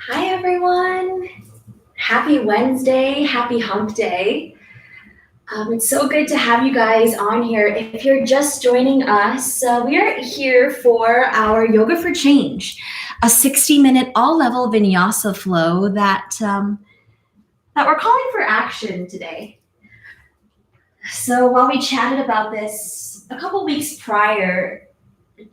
Hi, everyone. Happy Wednesday. Happy hump day. It's so good to have you guys on here. If you're just joining us, we are here for our Yoga for Change, a 60-minute all-level vinyasa flow that we're calling for action today. So while we chatted about this a couple weeks prior,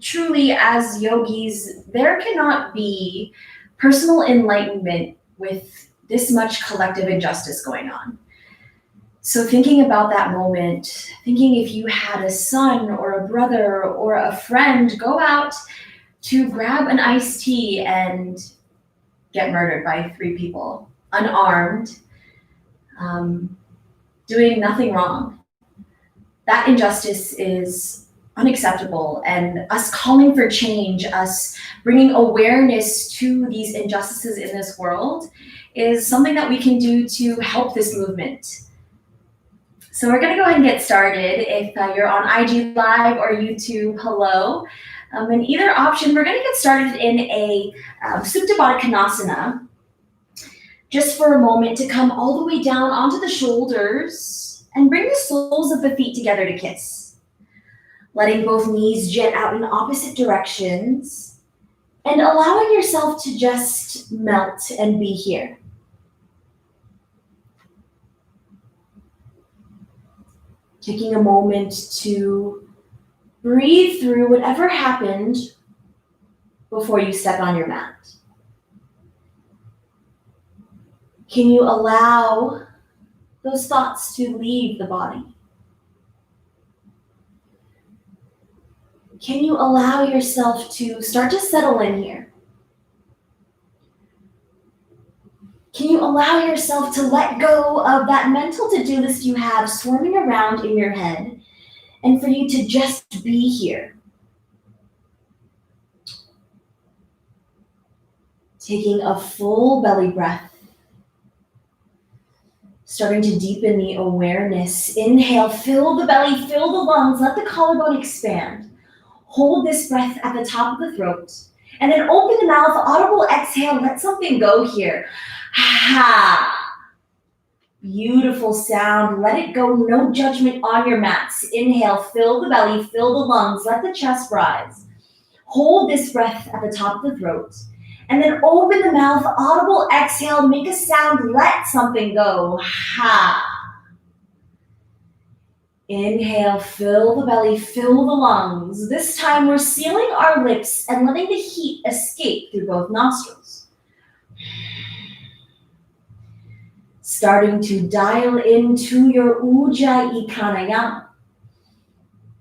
truly as yogis, there cannot be personal enlightenment with this much collective injustice going on. So, thinking about that moment, thinking if you had a son or a brother or a friend go out to grab an iced tea and get murdered by three people, unarmed, doing nothing wrong, that injustice is unacceptable. And us calling for change, us bringing awareness to these injustices in this world, is something that we can do to help this movement. So we're going to go ahead and get started. If you're on IG Live or YouTube, hello. In either option, we're going to get started in a Supta Baddha Konasana, just for a moment to come all the way down onto the shoulders and bring the soles of the feet together to kiss. Letting both knees jet out in opposite directions and allowing yourself to just melt and be here. Taking a moment to breathe through whatever happened before you step on your mat. Can you allow those thoughts to leave the body? Can you allow yourself to start to settle in here? Can you allow yourself to let go of that mental to-do list you have swarming around in your head, and for you to just be here? Taking a full belly breath, starting to deepen the awareness. Inhale, fill the belly, fill the lungs, let the collarbone expand. Hold this breath at the top of the throat, and then open the mouth, audible exhale, let something go here. Ha! Beautiful sound. Let it go. No judgment on your mats. Inhale, fill the belly, fill the lungs, let the chest rise. Hold this breath at the top of the throat, and then open the mouth, audible exhale, make a sound, let something go. Ha! Inhale, fill the belly, fill the lungs. This time we're sealing our lips and letting the heat escape through both nostrils. Starting to dial into your Ujjayi Pranayama,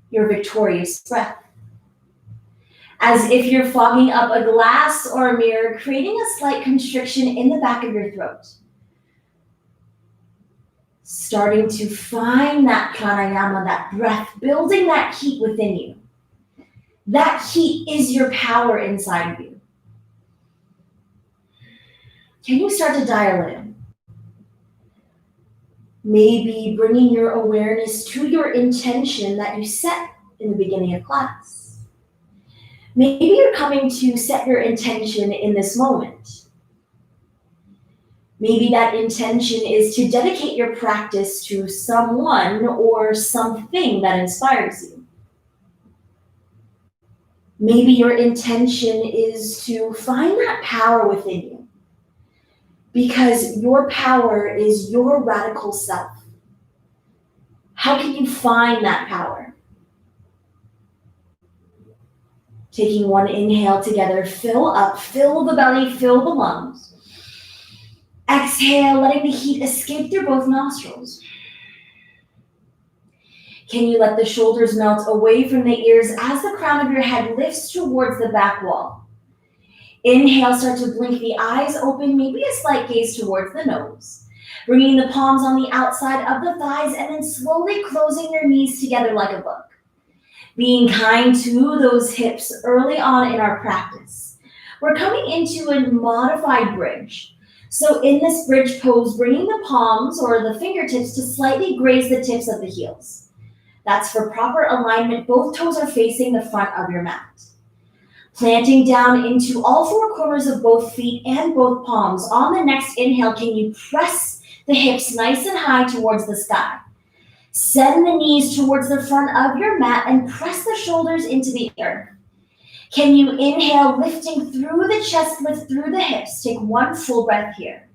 your victorious breath. As if you're fogging up a glass or a mirror, creating a slight constriction in the back of your throat. Starting to find that pranayama, that breath, building that heat within you. That heat is your power inside of you. Can you start to dial in? Maybe bringing your awareness to your intention that you set in the beginning of class. Maybe you're coming to set your intention in this moment. Maybe that intention is to dedicate your practice to someone or something that inspires you. Maybe your intention is to find that power within you, because your power is your radical self. How can you find that power? Taking one inhale together, fill up, fill the belly, fill the lungs. Exhale, letting the heat escape through both nostrils. Can you let the shoulders melt away from the ears as the crown of your head lifts towards the back wall? Inhale, start to blink the eyes open, maybe a slight gaze towards the nose. Bringing the palms on the outside of the thighs and then slowly closing your knees together like a book. Being kind to those hips early on in our practice. We're coming into a modified bridge. So in this bridge pose, bringing the palms or the fingertips to slightly graze the tips of the heels. That's for proper alignment. Both toes are facing the front of your mat. Planting down into all four corners of both feet and both palms. On the next inhale, can you press the hips nice and high towards the sky? Send the knees towards the front of your mat and press the shoulders into the earth. Can you inhale, lifting through the chest, lift through the hips. Take one full breath here.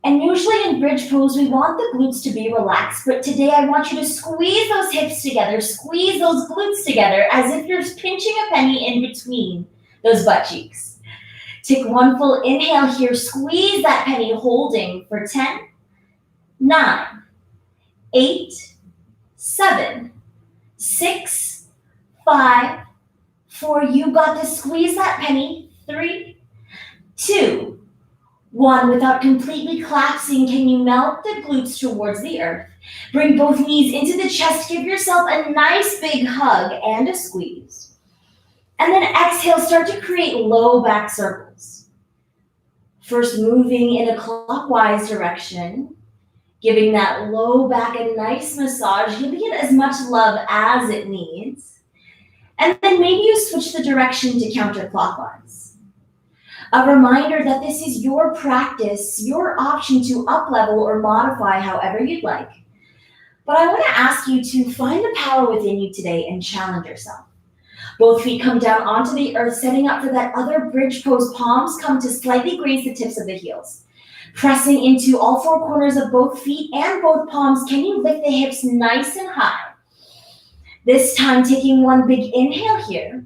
And usually in bridge pose, we want the glutes to be relaxed, but today I want you to squeeze those hips together, squeeze those glutes together as if you're pinching a penny in between those butt cheeks. Take one full inhale here, squeeze that penny, holding for 10, 9, 8, 7, 6, 5, 4. You got this. Squeeze that penny. 3, 2, 1. Without completely collapsing, can you melt the glutes towards the earth? Bring both knees into the chest. Give yourself a nice big hug and a squeeze. And then exhale, start to create low back circles. First, moving in a clockwise direction, giving that low back a nice massage, giving it as much love as it needs. And then maybe you switch the direction to counterclockwise. A reminder that this is your practice, your option to up-level or modify however you'd like. But I want to ask you to find the power within you today and challenge yourself. Both feet come down onto the earth, setting up for that other bridge pose. Palms come to slightly graze the tips of the heels. Pressing into all four corners of both feet and both palms, can you lift the hips nice and high? This time, taking one big inhale here.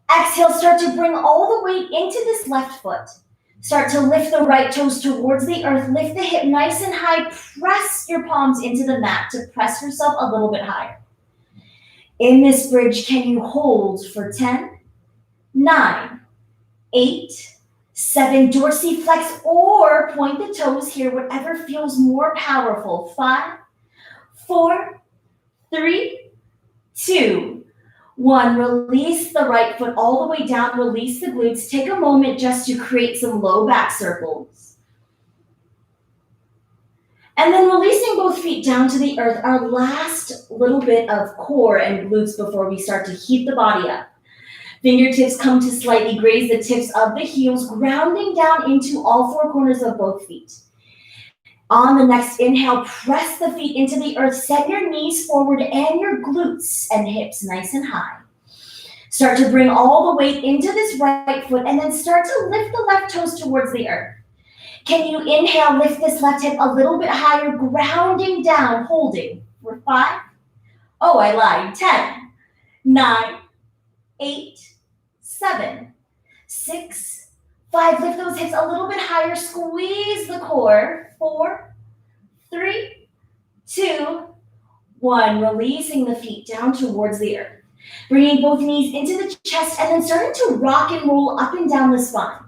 Exhale, start to bring all the weight into this left foot. Start to lift the right toes towards the earth. Lift the hip nice and high. Press your palms into the mat to press yourself a little bit higher. In this bridge, can you hold for 10, 9, 8, 7, dorsiflex or point the toes here, whatever feels more powerful. 5, 4, 3, 2, 1. Release the right foot all the way down. Release the glutes. Take a moment just to create some low back circles. And then releasing both feet down to the earth, our last little bit of core and glutes before we start to heat the body up. Fingertips come to slightly graze the tips of the heels, grounding down into all four corners of both feet. On the next inhale, press the feet into the earth. Send your knees forward and your glutes and hips nice and high. Start to bring all the weight into this right foot and then start to lift the left toes towards the earth. Can you inhale, lift this left hip a little bit higher, grounding down, holding for 5, 10, 9, 8, 7, 6, 5. Lift those hips a little bit higher, squeeze the core. 4, 3, 2, 1. Releasing the feet down towards the earth. Bringing both knees into the chest and then starting to rock and roll up and down the spine.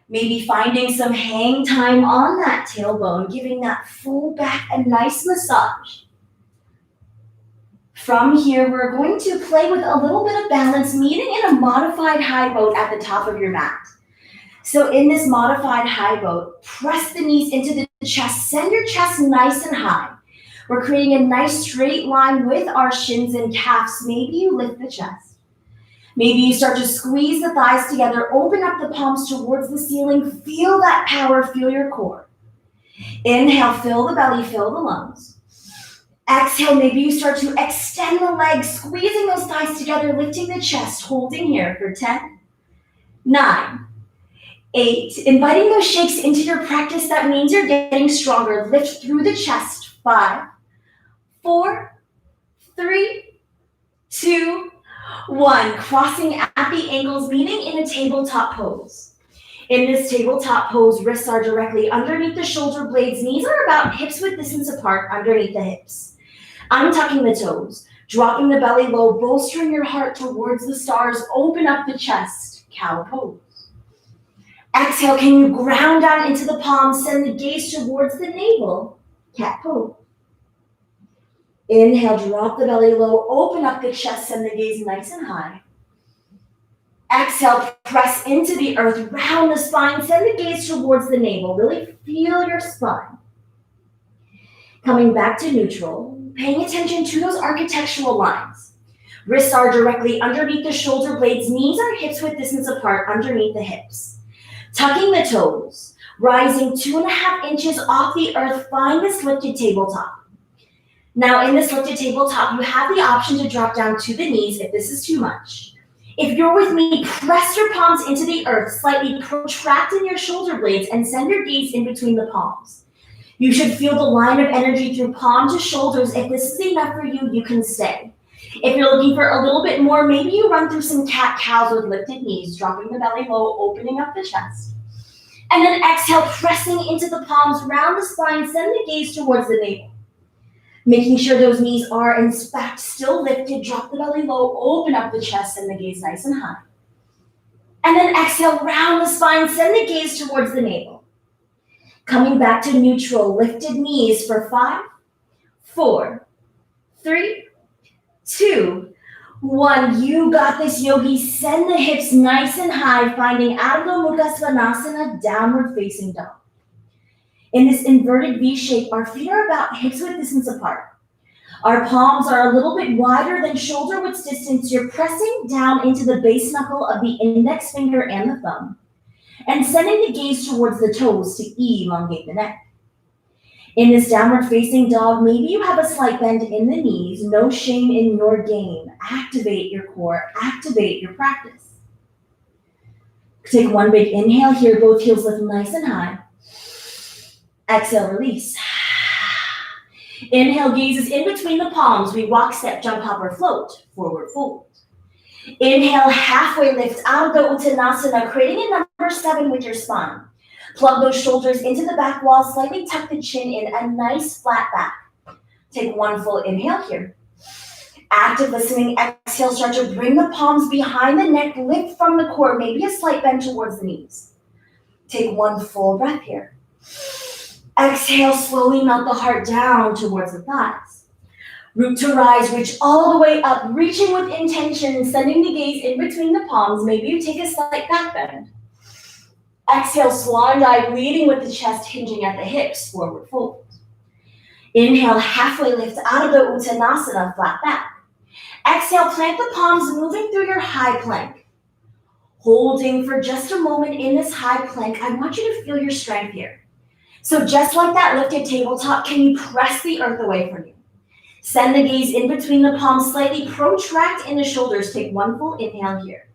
Maybe finding some hang time on that tailbone, giving that full back a nice massage. From here, we're going to play with a little bit of balance, meeting in a modified high boat at the top of your mat. So in this modified high boat, press the knees into the chest, send your chest nice and high. We're creating a nice straight line with our shins and calves. Maybe you lift the chest. Maybe you start to squeeze the thighs together, open up the palms towards the ceiling, feel that power, feel your core. Inhale, fill the belly, fill the lungs. Exhale, maybe you start to extend the legs, squeezing those thighs together, lifting the chest, holding here for 10, 9, 8. Inviting those shakes into your practice. That means you're getting stronger. Lift through the chest. 5, 4, 3, 2, 1. Crossing at the ankles, meeting in a tabletop pose. In this tabletop pose, wrists are directly underneath the shoulder blades. Knees are about hips width distance apart underneath the hips. Untucking the toes, dropping the belly low, bolstering your heart towards the stars. Open up the chest. Cow pose. Exhale, can you ground down into the palms, send the gaze towards the navel, cat pose. Inhale, drop the belly low, open up the chest, send the gaze nice and high. Exhale, press into the earth, round the spine, send the gaze towards the navel, really feel your spine. Coming back to neutral, paying attention to those architectural lines. Wrists are directly underneath the shoulder blades. Knees are hips width distance apart underneath the hips. Tucking the toes. Rising 2.5 inches off the earth, find this lifted tabletop. Now in this lifted tabletop, you have the option to drop down to the knees if this is too much. If you're with me, press your palms into the earth, slightly protract in your shoulder blades and send your gaze in between the palms. You should feel the line of energy through palm to shoulders. If this is enough for you, you can stay. If you're looking for a little bit more, maybe you run through some cat-cows with lifted knees, dropping the belly low, opening up the chest. And then exhale, pressing into the palms, round the spine, send the gaze towards the navel. Making sure those knees are, in fact, still lifted, drop the belly low, open up the chest, send the gaze nice and high. And then exhale, round the spine, send the gaze towards the navel. Coming back to neutral, lifted knees for 5, 4, 3, 2, 1. You got this, yogi. Send the hips nice and high, finding Adho Mukha Svanasana, downward facing dog. In this inverted V shape, our feet are about hips width distance apart. Our palms are a little bit wider than shoulder width distance. You're pressing down into the base knuckle of the index finger and the thumb, and sending the gaze towards the toes to elongate the neck. In this downward facing dog, maybe you have a slight bend in the knees. No shame in your game. Activate your core, activate your practice. Take one big inhale here, both heels lift nice and high. Exhale, release. Inhale, gaze is in between the palms. We walk, step, jump, hop, or float. Forward fold. Inhale, halfway lift out of the Uttanasana, creating a number 7 with your spine. Plug those shoulders into the back wall, slightly tuck the chin in, a nice flat back. Take one full inhale here. Active listening, exhale, start to bring the palms behind the neck, lift from the core, maybe a slight bend towards the knees. Take one full breath here. Exhale, slowly melt the heart down towards the thighs. Root to rise, reach all the way up, reaching with intention, sending the gaze in between the palms. Maybe you take a slight back bend. Exhale, swan dive, leading with the chest hinging at the hips, forward fold. Inhale, halfway lift out of the Uttanasana, flat back. Exhale, plant the palms, moving through your high plank. Holding for just a moment in this high plank, I want you to feel your strength here. So just like that lifted tabletop, can you press the earth away from you? Send the gaze in between the palms, slightly protract in the shoulders. Take one full inhale here.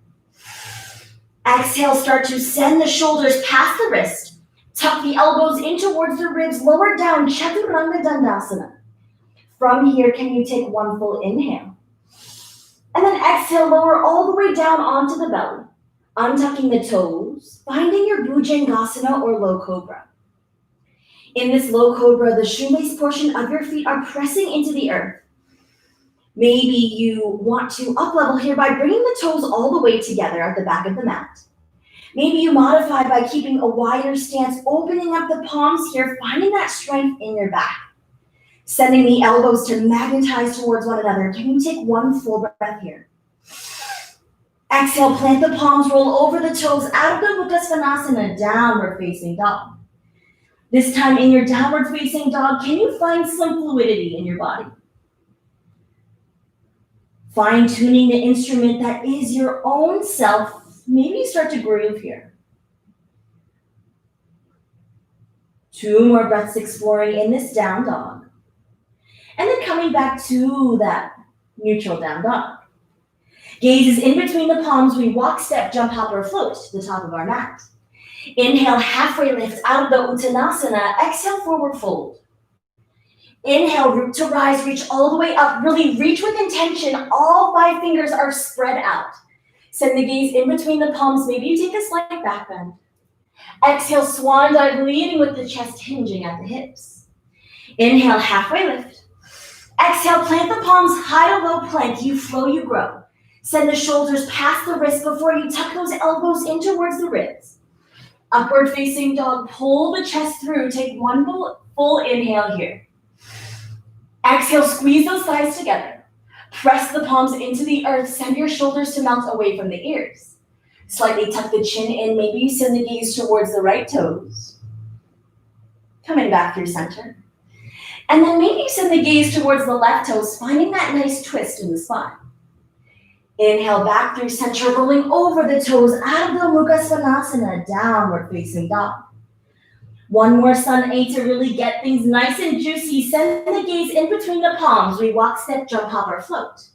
Exhale, start to send the shoulders past the wrist. Tuck the elbows in towards the ribs, lower down, Chaturanga Dandasana. From here, can you take one full inhale? And then exhale, lower all the way down onto the belly. Untucking the toes, finding your Bhujangasana or low cobra. In this low cobra, the shoelace portion of your feet are pressing into the earth. Maybe you want to up level here by bringing the toes all the way together at the back of the mat. Maybe you modify by keeping a wider stance, opening up the palms here, finding that strength in your back. Sending the elbows to magnetize towards one another. Can you take one full breath here? Exhale, plant the palms, roll over the toes out of the Mukha Svanasana, downward facing dog. This time in your downward facing dog, can you find some fluidity in your body? Fine-tuning the instrument that is your own self. Maybe you start to groove here. 2 more breaths exploring in this down dog. And then coming back to that neutral down dog. Gaze is in between the palms. We walk, step, jump, hop, or float to the top of our mat. Inhale, halfway lift out of the Uttanasana. Exhale, forward fold. Inhale, root to rise, reach all the way up. Really reach with intention. All 5 fingers are spread out. Send the gaze in between the palms. Maybe you take a slight back bend. Exhale, swan dive, leading with the chest hinging at the hips. Inhale, halfway lift. Exhale, plant the palms, high to low plank. You flow, you grow. Send the shoulders past the wrists before you tuck those elbows in towards the ribs. Upward facing dog, pull the chest through. Take one full inhale here. Exhale, squeeze those thighs together. Press the palms into the earth. Send your shoulders to mount away from the ears. Slightly tuck the chin in. Maybe you send the gaze towards the right toes. Coming back through center. And then maybe you send the gaze towards the left toes, finding that nice twist in the spine. Inhale back through center, rolling over the toes, Ardha Mukha Svanasana, downward facing dog. One more sun A to really get things nice and juicy. Send the gaze in between the palms. We walk, step, jump, hop, or float.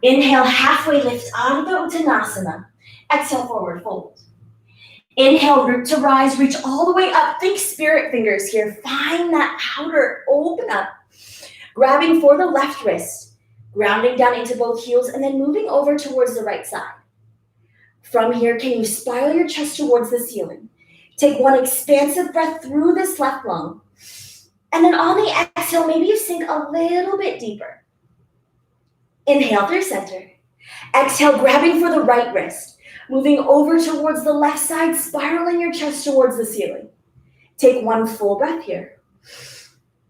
Inhale, halfway lift, Ardha Uttanasana. Exhale, forward fold. Inhale, root to rise, reach all the way up. Think spirit fingers here. Find that outer, open up. Grabbing for the left wrist, grounding down into both heels, and then moving over towards the right side. From here, can you spiral your chest towards the ceiling? Take one expansive breath through this left lung. And then on the exhale, maybe you sink a little bit deeper. Inhale through center. Exhale, grabbing for the right wrist. Moving over towards the left side, spiraling your chest towards the ceiling. Take one full breath here.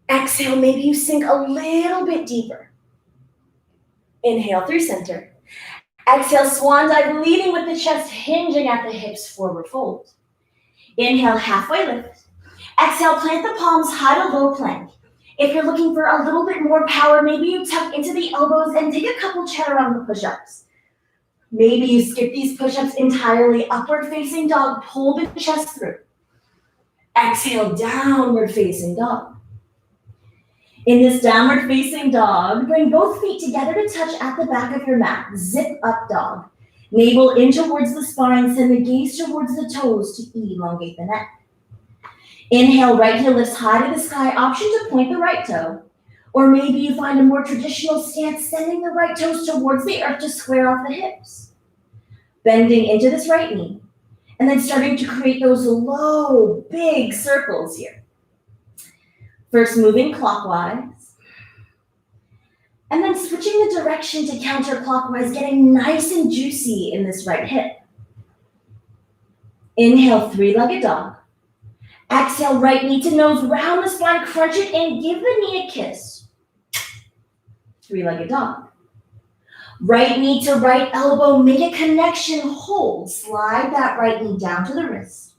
Exhale, maybe you sink a little bit deeper. Inhale through center. Exhale, swan dive, leading with the chest, hinging at the hips, forward fold. Inhale, halfway lift. Exhale, plant the palms, high to low plank. If you're looking for a little bit more power, maybe you tuck into the elbows and take a couple chaturanga push-ups. Maybe you skip these push-ups entirely, upward facing dog, pull the chest through. Exhale, downward facing dog. In this downward facing dog, bring both feet together to touch at the back of your mat. Zip up dog. Navel in towards the spine, send the gaze towards the toes to elongate the neck. Inhale, right heel lifts high to the sky, option to point the right toe. Or maybe you find a more traditional stance, sending the right toes towards the earth to square off the hips. Bending into this right knee, and then starting to create those low, big circles here. First moving clockwise, and then switching the direction to counterclockwise, getting nice and juicy in this right hip. Inhale, three-legged dog. Exhale, right knee to nose, round the spine, crunch it in, give the knee a kiss. Three-legged dog. Right knee to right elbow, make a connection, hold, slide that right knee down to the wrist.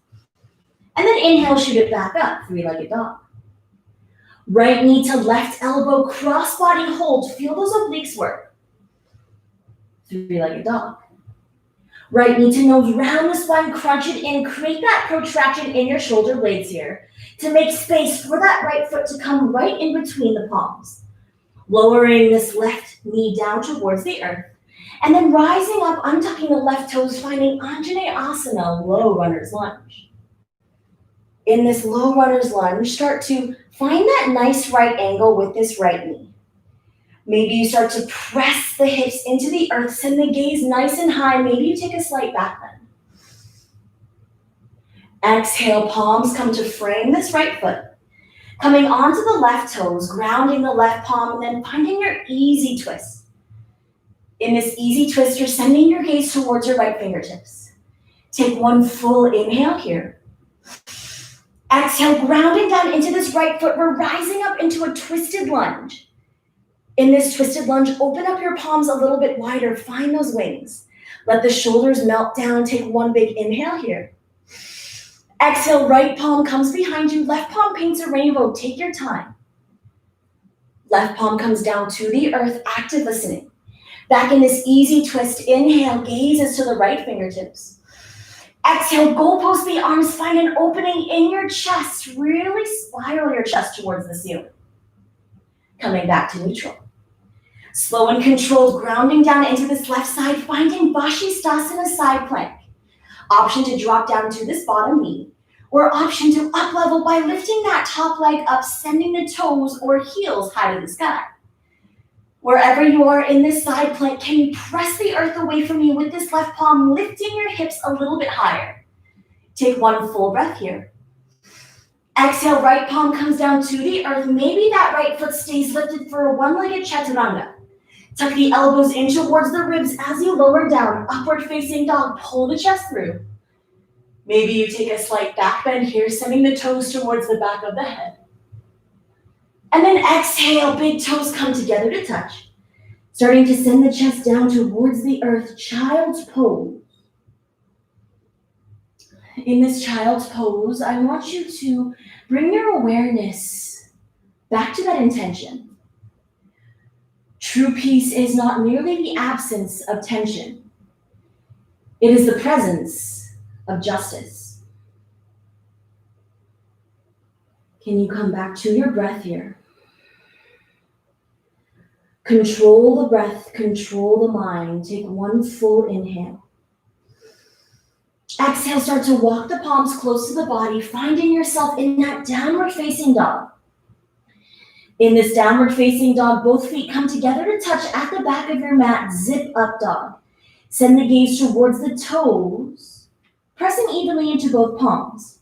And then inhale, shoot it back up, three-legged dog. Right knee to left elbow, cross body hold, feel those obliques work. Three-legged dog. Right knee to nose, round the spine, crunch it in, create that protraction in your shoulder blades here to make space for that right foot to come right in between the palms. Lowering this left knee down towards the earth, and then rising up, untucking the left toes, finding Anjaneyasana, low runner's lunge. In this low runner's lunge, start to find that nice right angle with this right knee. Maybe you start to press the hips into the earth, send the gaze nice and high. Maybe you take a slight back bend. Exhale, palms come to frame this right foot. Coming onto the left toes, grounding the left palm, and then finding your easy twist. In this easy twist, you're sending your gaze towards your right fingertips. Take one full inhale here. Exhale, grounding down into this right foot. We're rising up into a twisted lunge. In this twisted lunge, open up your palms a little bit wider. Find those wings. Let the shoulders melt down. Take one big inhale here. Exhale, right palm comes behind you. Left palm paints a rainbow. Take your time. Left palm comes down to the earth, active listening. Back in this easy twist, inhale, gazes to the right fingertips. Exhale, goalpost the arms, find an opening in your chest. Really spiral your chest towards the ceiling. Coming back to neutral. Slow and controlled, grounding down into this left side, finding Vashisthasana side plank. Option to drop down to this bottom knee, or option to up level by lifting that top leg up, sending the toes or heels high to the sky. Wherever you are in this side plank, can you press the earth away from you with this left palm, lifting your hips a little bit higher? Take one full breath here. Exhale, right palm comes down to the earth. Maybe that right foot stays lifted for a one-legged chaturanga. Tuck the elbows in towards the ribs as you lower down, upward facing dog, pull the chest through. Maybe you take a slight back bend here, sending the toes towards the back of the head. And then exhale, big toes come together to touch. Starting to send the chest down towards the earth, child's pose. In this child's pose, I want you to bring your awareness back to that intention. True peace is not merely the absence of tension. It is the presence of justice. Can you come back to your breath here? Control the breath, control the mind. Take one full inhale. Exhale, start to walk the palms close to the body, finding yourself in that downward facing dog. In this downward facing dog, both feet come together to touch at the back of your mat, zip up dog. Send the gaze towards the toes, pressing evenly into both palms.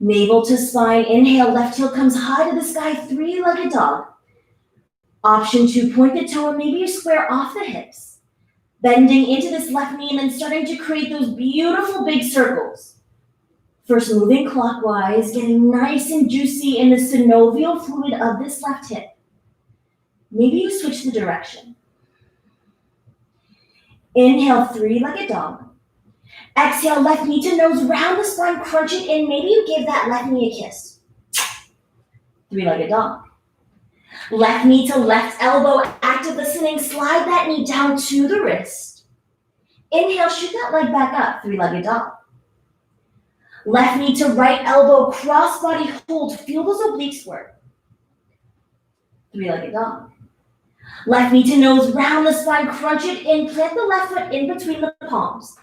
Navel to spine, inhale, left heel comes high to the sky, three-legged dog. Option 2, point the toe or maybe you square off the hips. Bending into this left knee and then starting to create those beautiful big circles. First moving clockwise, getting nice and juicy in the synovial fluid of this left hip. Maybe you switch the direction. Inhale, three-legged dog. Exhale, left knee to nose, round the spine, crunch it in. Maybe you give that left knee a kiss. Three-legged dog. Left knee to left elbow, active listening, slide that knee down to the wrist. Inhale, shoot that leg back up, three-legged dog. Left knee to right elbow, cross body hold, feel those obliques work. Three-legged dog. Left knee to nose, round the spine, crunch it in, plant the left foot in between the palms.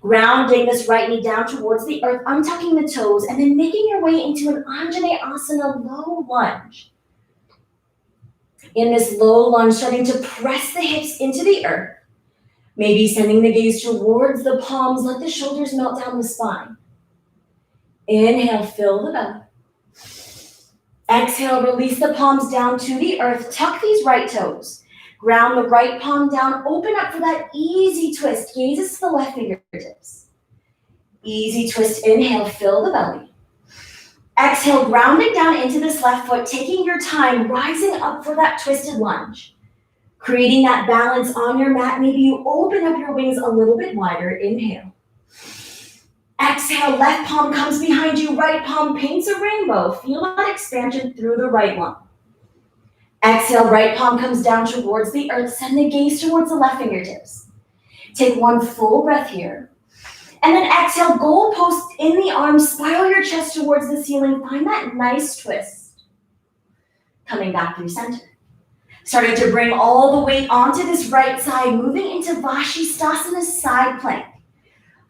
Grounding this right knee down towards the earth, untucking the toes, and then making your way into an Anjaneyasana low lunge. In this low lunge, starting to press the hips into the earth. Maybe sending the gaze towards the palms, let the shoulders melt down the spine. Inhale, fill the belly. Exhale, release the palms down to the earth. Tuck these right toes. Ground the right palm down. Open up for that easy twist. Gazes to the left fingertips. Easy twist. Inhale, fill the belly. Exhale, grounding down into this left foot, taking your time, rising up for that twisted lunge. Creating that balance on your mat. Maybe you open up your wings a little bit wider. Inhale. Exhale, left palm comes behind you, right palm paints a rainbow. Feel that expansion through the right lung. Exhale, right palm comes down towards the earth. Send the gaze towards the left fingertips. Take one full breath here. And then exhale, goalpost in the arms, spiral your chest towards the ceiling. Find that nice twist. Coming back through center. Starting to bring all the weight onto this right side, moving into Vashisthasana side plank.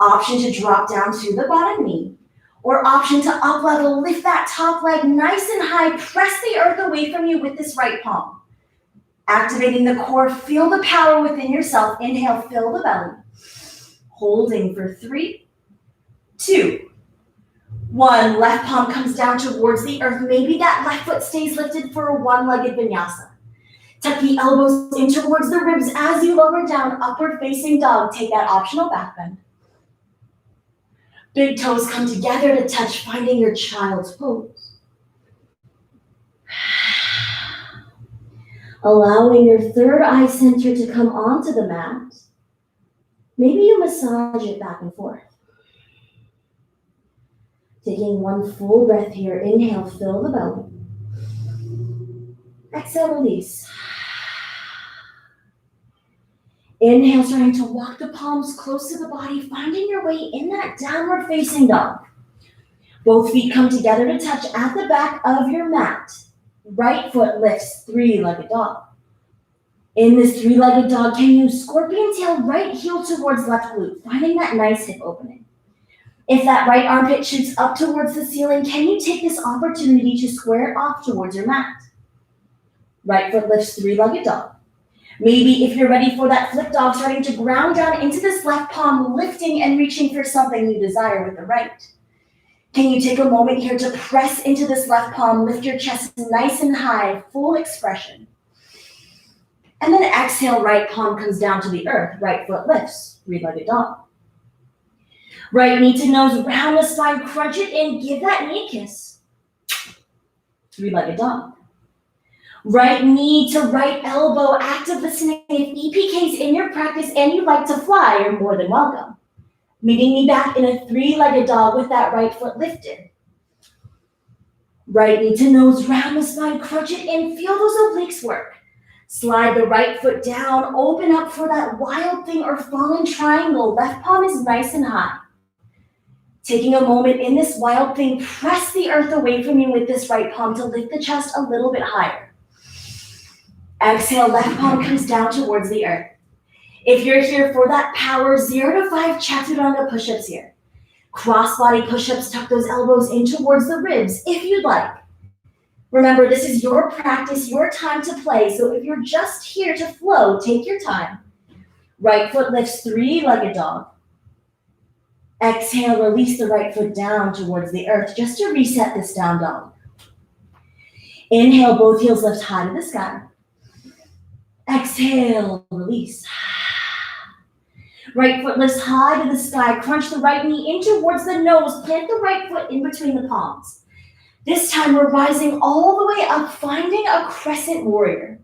Option to drop down to the bottom knee, or option to up level, lift that top leg nice and high, press the earth away from you with this right palm. Activating the core, feel the power within yourself. Inhale, fill the belly. Holding for 3, 2, 1. Left palm comes down towards the earth. Maybe that left foot stays lifted for a one-legged vinyasa. Tuck the elbows in towards the ribs as you lower down, upward facing dog. Take that optional back bend. Big toes come together to touch, finding your child's pose. Allowing your third eye center to come onto the mat. Maybe you massage it back and forth. Taking one full breath here. Inhale, fill the belly. Exhale, release. Inhale, starting to walk the palms close to the body, finding your way in that downward facing dog. Both feet come together to touch at the back of your mat. Right foot lifts, three-legged dog. In this three-legged dog, can you scorpion tail right heel towards left glute, finding that nice hip opening. If that right armpit shoots up towards the ceiling, can you take this opportunity to square it off towards your mat? Right foot lifts, three-legged dog. Maybe if you're ready for that flip dog, starting to ground down into this left palm, lifting and reaching for something you desire with the right. Can you take a moment here to press into this left palm, lift your chest nice and high, full expression. And then exhale, right palm comes down to the earth, right foot lifts, three-legged dog. Right knee to nose, round the spine, crunch it in, give that knee a kiss. Three-legged dog. Right knee to right elbow, active listening. If EPK's in your practice and you'd like to fly, you're more than welcome. Meeting me back in a three-legged dog with that right foot lifted. Right knee to nose, round the spine, crunch it in, feel those obliques work. Slide the right foot down, open up for that wild thing or fallen triangle. Left palm is nice and high. Taking a moment in this wild thing, press the earth away from you with this right palm to lift the chest a little bit higher. Exhale, left palm comes down towards the earth. If you're here for that power 0 to 5 chaturanga push-ups here, cross body push-ups, tuck those elbows in towards the ribs if you'd like. Remember, this is your practice, your time to play, so if you're just here to flow, take your time. Right foot lifts 3-legged dog. Exhale, release the right foot down towards the earth just to reset this down dog. Inhale, both heels lift high to the sky. Exhale, release. Right foot lifts high to the sky. Crunch the right knee in towards the nose. Plant the right foot in between the palms. This time we're rising all the way up, finding a crescent warrior.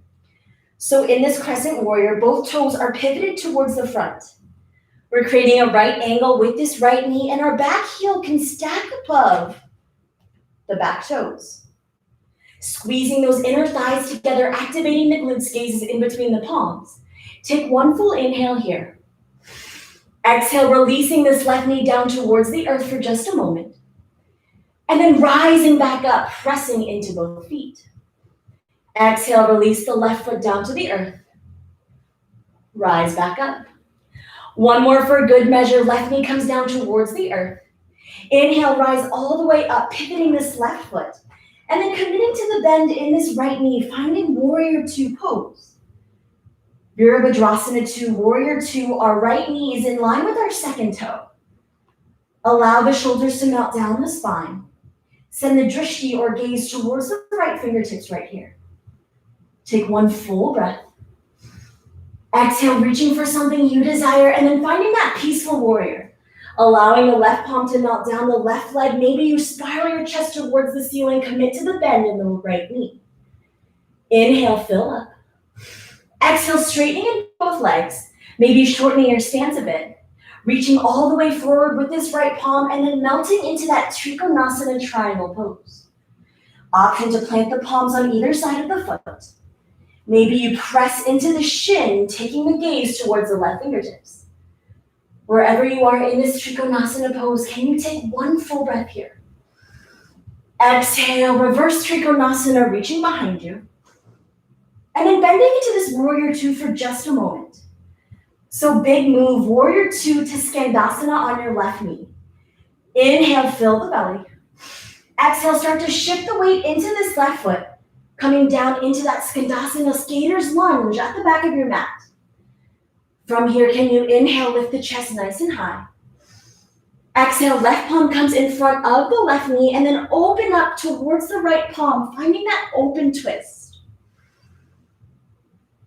So in this crescent warrior, both toes are pivoted towards the front. We're creating a right angle with this right knee, and our back heel can stack above the back toes. Squeezing those inner thighs together, activating the glutes, gazes in between the palms. Take one full inhale here. Exhale, releasing this left knee down towards the earth for just a moment. And then rising back up, pressing into both feet. Exhale, release the left foot down to the earth. Rise back up. One more for good measure. Left knee comes down towards the earth. Inhale, rise all the way up, pivoting this left foot. And then committing to the bend in this right knee, finding warrior 2 pose. Virabhadrasana 2, warrior 2, our right knee is in line with our second toe. Allow the shoulders to melt down the spine. Send the drishti or gaze towards the right fingertips right here. Take one full breath. Exhale, reaching for something you desire, and then finding that peaceful warrior. Allowing the left palm to melt down the left leg. Maybe you spiral your chest towards the ceiling. Commit to the bend in the right knee. Inhale, fill up. Exhale, straightening in both legs. Maybe shortening your stance a bit. Reaching all the way forward with this right palm and then melting into that Trikonasana triangle pose. Option to plant the palms on either side of the foot. Maybe you press into the shin, taking the gaze towards the left fingertips. Wherever you are in this Trikonasana pose, can you take one full breath here? Exhale, reverse Trikonasana, reaching behind you. And then bending into this warrior 2 for just a moment. So big move, warrior 2 to Skandasana on your left knee. Inhale, fill the belly. Exhale, start to shift the weight into this left foot, coming down into that Skandasana skater's lunge at the back of your mat. From here, can you inhale, lift the chest nice and high. Exhale, left palm comes in front of the left knee and then open up towards the right palm, finding that open twist.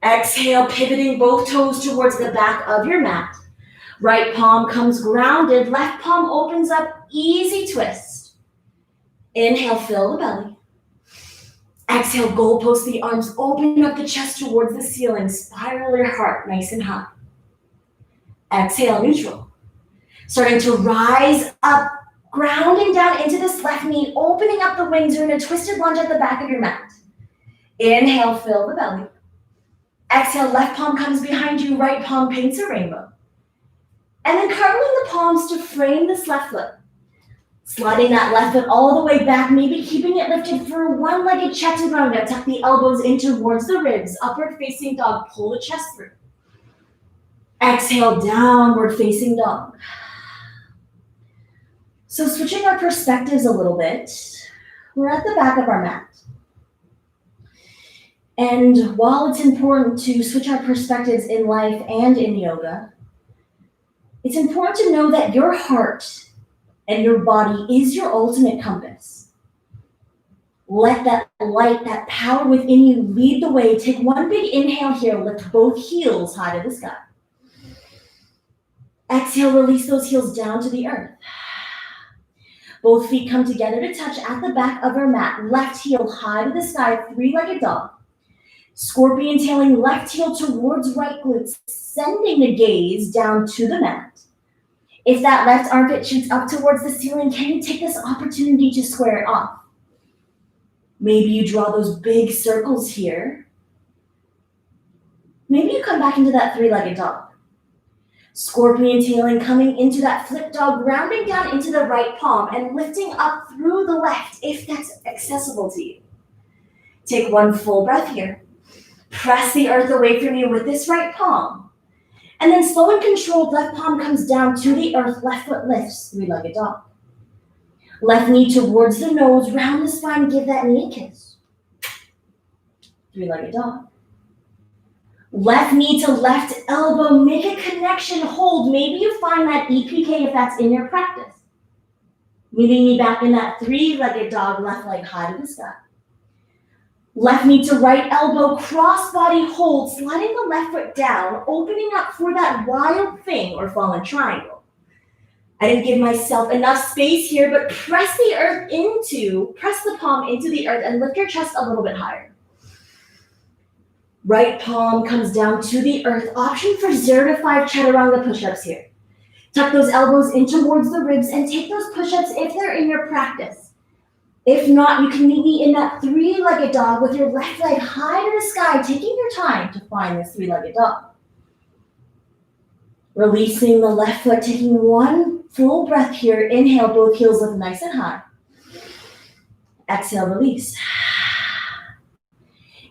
Exhale, pivoting both toes towards the back of your mat. Right palm comes grounded, left palm opens up, easy twist. Inhale, fill the belly. Exhale, goalpost the arms, open up the chest towards the ceiling, spiral your heart nice and high. Exhale, neutral. Starting to rise up, grounding down into this left knee, opening up the wings. You're in a twisted lunge at the back of your mat. Inhale, fill the belly. Exhale, left palm comes behind you, right palm paints a rainbow. And then curling the palms to frame this left foot. Sliding that left foot all the way back, maybe keeping it lifted for a one-legged chaturanga. Tuck the elbows in towards the ribs. Upward facing dog, pull the chest through. Exhale, downward facing dog. So switching our perspectives a little bit, we're at the back of our mat. And while it's important to switch our perspectives in life and in yoga, it's important to know that your heart and your body is your ultimate compass. Let that light, that power within you lead the way. Take one big inhale here, lift both heels high to the sky. Exhale, release those heels down to the earth. Both feet come together to touch at the back of our mat. Left heel high to the sky, 3-legged dog. Scorpion tailing left heel towards right glutes, sending the gaze down to the mat. If that left armpit shoots up towards the ceiling, can you take this opportunity to square it off? Maybe you draw those big circles here. Maybe you come back into that three-legged dog. Scorpion tailing, coming into that flip dog, rounding down into the right palm and lifting up through the left if that's accessible to you. Take one full breath here. Press the earth away from you with this right palm. And then slow and controlled, left palm comes down to the earth, left foot lifts, three-legged dog. Left knee towards the nose, round the spine, give that knee a kiss. Three-legged dog. Left knee to left elbow, make a connection, hold. Maybe you find that EPK if that's in your practice. Meeting me back in that three-legged dog, left leg high to the sky. Left knee to right elbow, cross body hold, sliding the left foot down, opening up for that wild thing or fallen triangle. I didn't give myself enough space here, but press the palm into the earth and lift your chest a little bit higher. Right palm comes down to the earth. Option for 0 to 5 chaturanga push-ups here. Tuck those elbows in towards the ribs and take those push-ups if they're in your practice. If not, you can meet me in that three-legged dog with your left leg high to the sky, taking your time to find this three-legged dog. Releasing the left foot, taking one full breath here. Inhale, both heels lift nice and high. Exhale, release.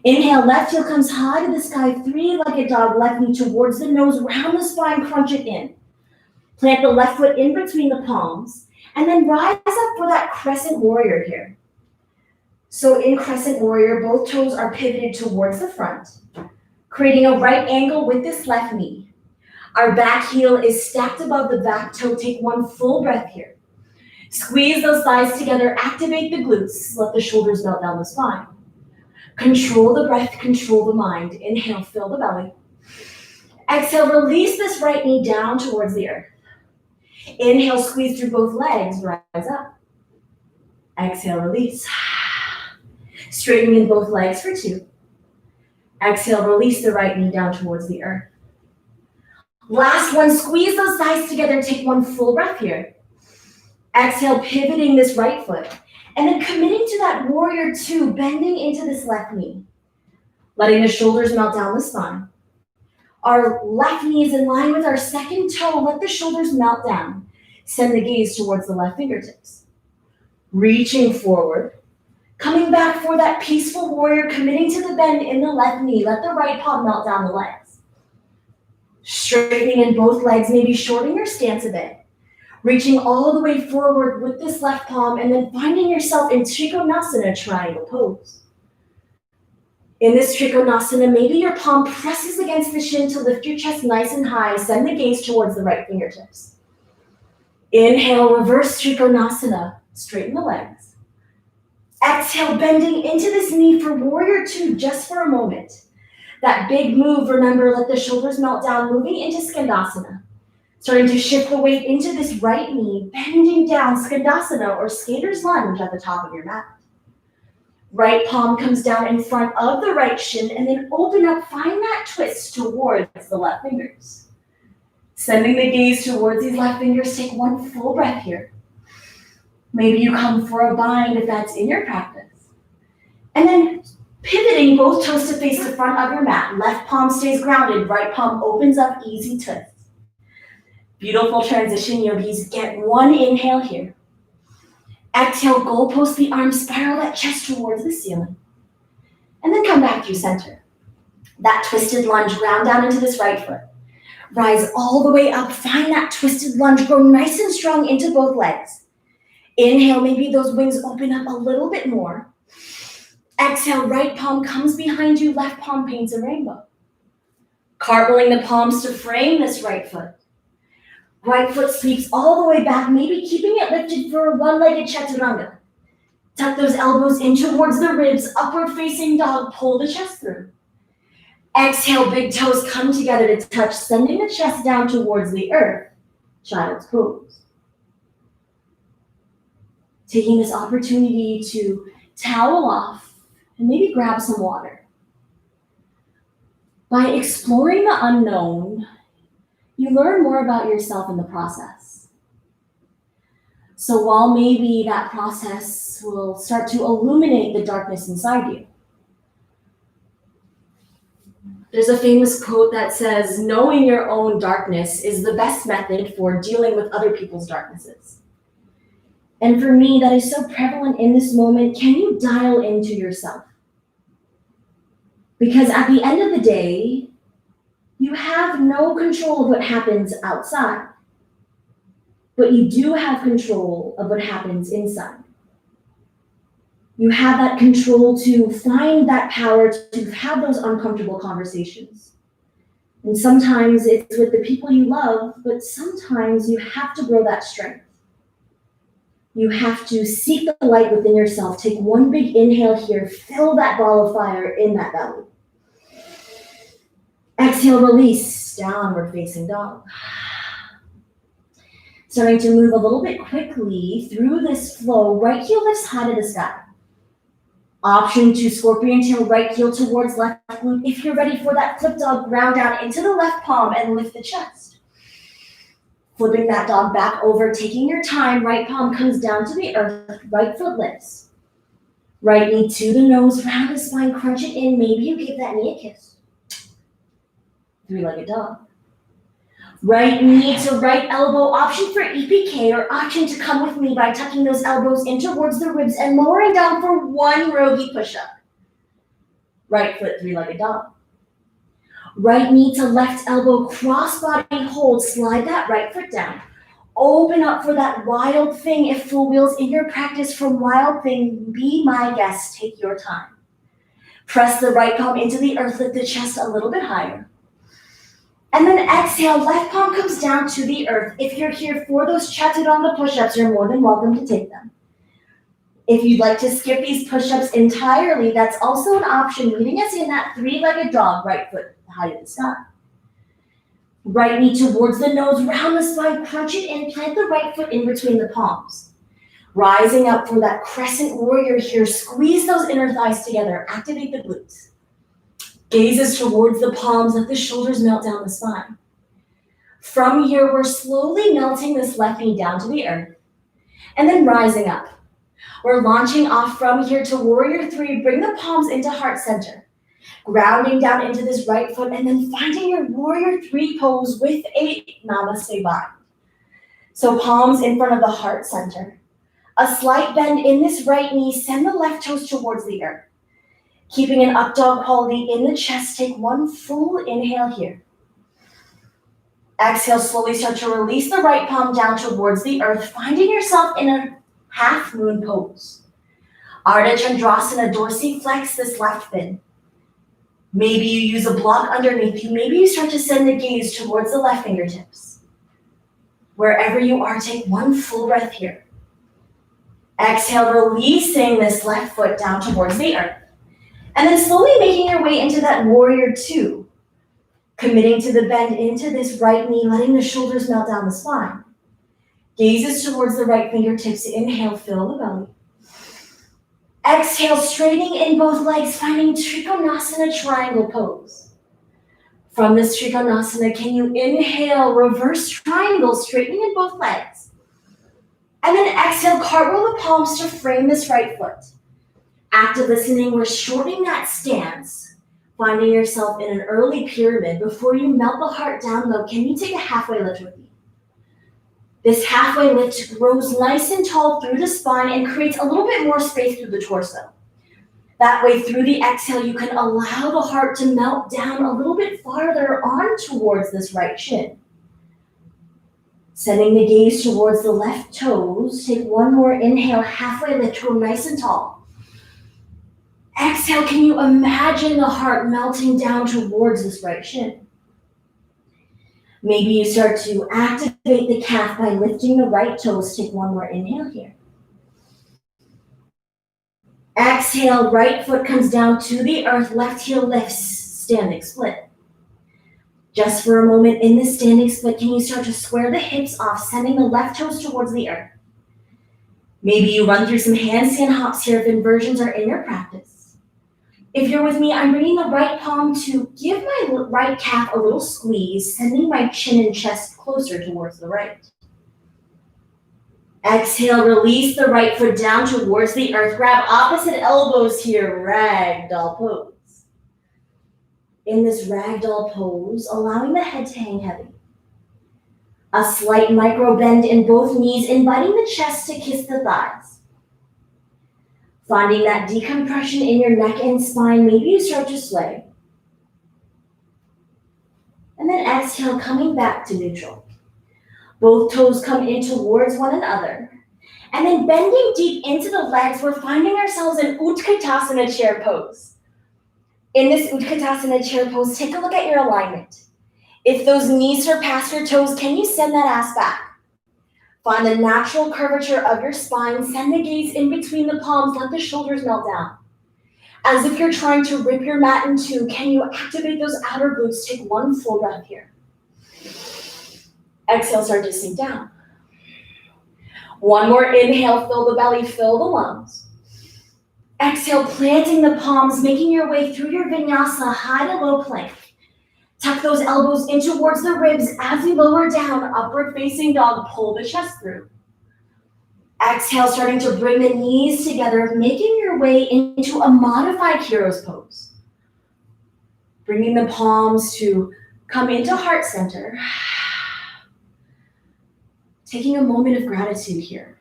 Inhale, left heel comes high to the sky, three-legged dog, left knee towards the nose, round the spine, crunch it in. Plant the left foot in between the palms, and then rise up for that crescent warrior here. So in crescent warrior, both toes are pivoted towards the front, creating a right angle with this left knee. Our back heel is stacked above the back toe. Take one full breath here. Squeeze those thighs together, activate the glutes, let the shoulders melt down the spine. Control the breath, control the mind. Inhale, fill the belly. Exhale, release this right knee down towards the earth. Inhale, squeeze through both legs, rise up. Exhale, release. Straightening in both legs for 2. Exhale, release the right knee down towards the earth. Last one, squeeze those thighs together, take one full breath here. Exhale, pivoting this right foot. And then committing to that warrior 2, bending into this left knee. Letting the shoulders melt down the spine. Our left knee is in line with our second toe. Let the shoulders melt down. Send the gaze towards the left fingertips. Reaching forward. Coming back for that peaceful warrior, committing to the bend in the left knee. Let the right palm melt down the legs. Straightening in both legs, maybe shortening your stance a bit. Reaching all the way forward with this left palm and then finding yourself in Trikonasana, triangle pose. In this Trikonasana, maybe your palm presses against the shin to lift your chest nice and high. Send the gaze towards the right fingertips. Inhale, reverse Trikonasana. Straighten the legs. Exhale, bending into this knee for warrior 2 just for a moment. That big move, remember, let the shoulders melt down, moving into Skandasana. Starting to shift the weight into this right knee, bending down, Skandasana or skater's lunge at the top of your mat. Right palm comes down in front of the right shin and then open up, find that twist towards the left fingers. Sending the gaze towards these left fingers, take one full breath here. Maybe you come for a bind if that's in your practice. And then pivoting both toes to face the front of your mat. Left palm stays grounded, right palm opens up, easy twist. Beautiful transition, yogis. Get one inhale here. Exhale, goalpost the arms, spiral that chest towards the ceiling. And then come back through center. That twisted lunge, ground down into this right foot. Rise all the way up, find that twisted lunge, grow nice and strong into both legs. Inhale, maybe those wings open up a little bit more. Exhale, right palm comes behind you, left palm paints a rainbow. Cartwheeling the palms to frame this right foot. Right foot sweeps all the way back, maybe keeping it lifted for a one-legged chaturanga. Tuck those elbows in towards the ribs, upward facing dog, pull the chest through. Exhale, big toes come together to touch, sending the chest down towards the earth, child's pose. Taking this opportunity to towel off and maybe grab some water. By exploring the unknown, you learn more about yourself in the process. So while maybe that process will start to illuminate the darkness inside you, There's a famous quote that says, knowing your own darkness is the best method for dealing with other people's darknesses. And for me, that is so prevalent in this moment. Can you dial into yourself? Because at the end of the day, you have no control of what happens outside, but you do have control of what happens inside. You have that control to find that power to have those uncomfortable conversations. And sometimes it's with the people you love, but sometimes you have to grow that strength. You have to seek the light within yourself. Take one big inhale here, fill that ball of fire in that belly. Exhale, release, downward facing dog. Starting to move a little bit quickly through this flow, right heel lifts high to the sky. Option to scorpion tail, right heel towards left glute. If you're ready for that flip dog, ground down into the left palm and lift the chest. Flipping that dog back over, taking your time, right palm comes down to the earth, right foot lifts. Right knee to the nose, round the spine, crunch it in. Maybe you give that knee a kiss. Three-legged dog. Right knee to right elbow, option for EPK or option to come with me by tucking those elbows in towards the ribs and lowering down for one yogi push-up. Right foot, three-legged dog. Right knee to left elbow, cross-body hold, slide that right foot down. Open up for that wild thing. If full wheels in your practice from wild thing, be my guest, take your time. Press the right palm into the earth, lift the chest a little bit higher. And then exhale, left palm comes down to the earth. If you're here for those chaturanga push-ups, you're more than welcome to take them. If you'd like to skip these push-ups entirely, that's also an option, meeting us in that three-legged dog, right foot high to the sky. Right knee towards the nose, round the spine, crunch it in, plant the right foot in between the palms. Rising up for that crescent warrior here, squeeze those inner thighs together, activate the glutes. Gazes towards the palms, let the shoulders melt down the spine. From here, we're slowly melting this left knee down to the earth, and then rising up. We're launching off from here to warrior three, bring the palms into heart center. Grounding down into this right foot, and then finding your warrior three pose with a Namaste bind. So palms in front of the heart center. A slight bend in this right knee, send the left toes towards the earth. Keeping an up dog quality in the chest, take one full inhale here. Exhale, slowly start to release the right palm down towards the earth, finding yourself in a half moon pose. Ardha Chandrasana, dorsiflex this left fin. Maybe you use a block underneath you. Maybe you start to send the gaze towards the left fingertips. Wherever you are, take one full breath here. Exhale, releasing this left foot down towards the earth. And then slowly making your way into that warrior two. Committing to the bend into this right knee, letting the shoulders melt down the spine. Gazes towards the right fingertips. Inhale, fill the belly. Exhale, straightening in both legs, finding Trikonasana triangle pose. From this Trikonasana, can you inhale, reverse triangle, straightening in both legs. And then exhale, cartwheel the palms to frame this right foot. Active listening, we're shortening that stance, finding yourself in an early pyramid. Before you melt the heart down low, can you take a halfway lift with me? This halfway lift grows nice and tall through the spine and creates a little bit more space through the torso. That way, through the exhale, you can allow the heart to melt down a little bit farther on towards this right shin. Sending the gaze towards the left toes, take one more inhale, halfway lift, go nice and tall. Exhale, can you imagine the heart melting down towards this right shin? Maybe you start to activate the calf by lifting the right toes. Take one more inhale here. Exhale, right foot comes down to the earth, left heel lifts, standing split. Just for a moment in this standing split, can you start to square the hips off, sending the left toes towards the earth? Maybe you run through some handstand hops here if inversions are in your practice. If you're with me, I'm bringing the right palm to give my right calf a little squeeze, sending my chin and chest closer towards the right. Exhale, release the right foot down towards the earth. Grab opposite elbows here, ragdoll pose. in this ragdoll pose, allowing the head to hang heavy. A slight micro bend in both knees, inviting the chest to kiss the thighs. Finding that decompression in your neck and spine, maybe you start to sway. And then exhale, coming back to neutral. Both toes come in towards one another. And then bending deep into the legs, we're finding ourselves in Utkatasana chair pose. In this Utkatasana chair pose, take a look at your alignment. If those knees surpass your toes, can you send that ass back? Find the natural curvature of your spine. Send the gaze in between the palms. Let the shoulders melt down. As if you're trying to rip your mat in two, can you activate those outer glutes? Take one full breath here. Exhale, start to sink down. One more inhale, fill the belly, fill the lungs. Exhale, planting the palms, making your way through your vinyasa, high to low plank. Tuck those elbows in towards the ribs as you lower down, upward facing dog, pull the chest through. Exhale, starting to bring the knees together, making your way into a modified hero's pose. Bringing the palms to come into heart center. Taking a moment of gratitude here.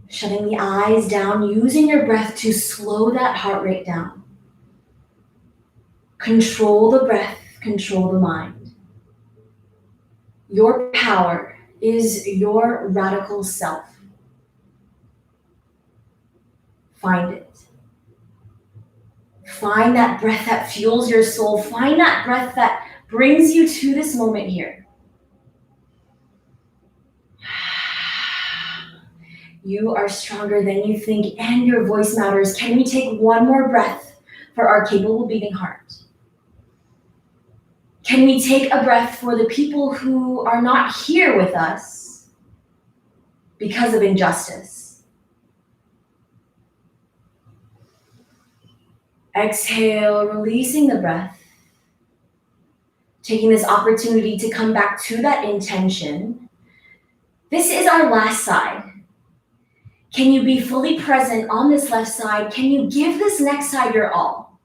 Shutting the eyes down, using your breath to slow that heart rate down. Control the breath, control the mind. Your power is your radical self. Find it. Find that breath that fuels your soul. Find that breath that brings you to this moment here. You are stronger than you think, and your voice matters. Can we take one more breath for our capable beating heart? Can we take a breath for the people who are not here with us because of injustice? Exhale, releasing the breath. Taking this opportunity to come back to that intention. This is our last side. Can you be fully present on this left side? Can you give this next side your all?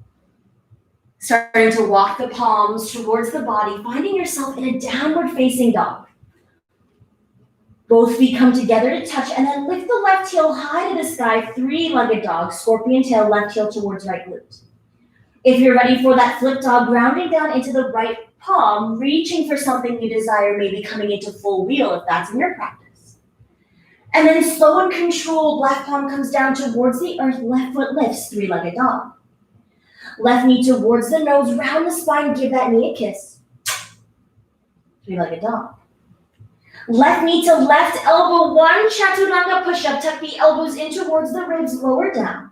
Starting to walk the palms towards the body, finding yourself in a downward facing dog. Both feet come together to touch, and then lift the left heel high to the sky, three-legged dog, scorpion tail, left heel towards right glute. If you're ready for that flip dog, grounding down into the right palm, reaching for something you desire, maybe coming into full wheel if that's in your practice. And then slow and controlled, left palm comes down towards the earth, left foot lifts, three-legged dog. Left knee towards the nose, round the spine, give that knee a kiss. Three-legged dog. Left knee to left elbow, one chaturanga push-up. Tuck the elbows in towards the ribs, lower down.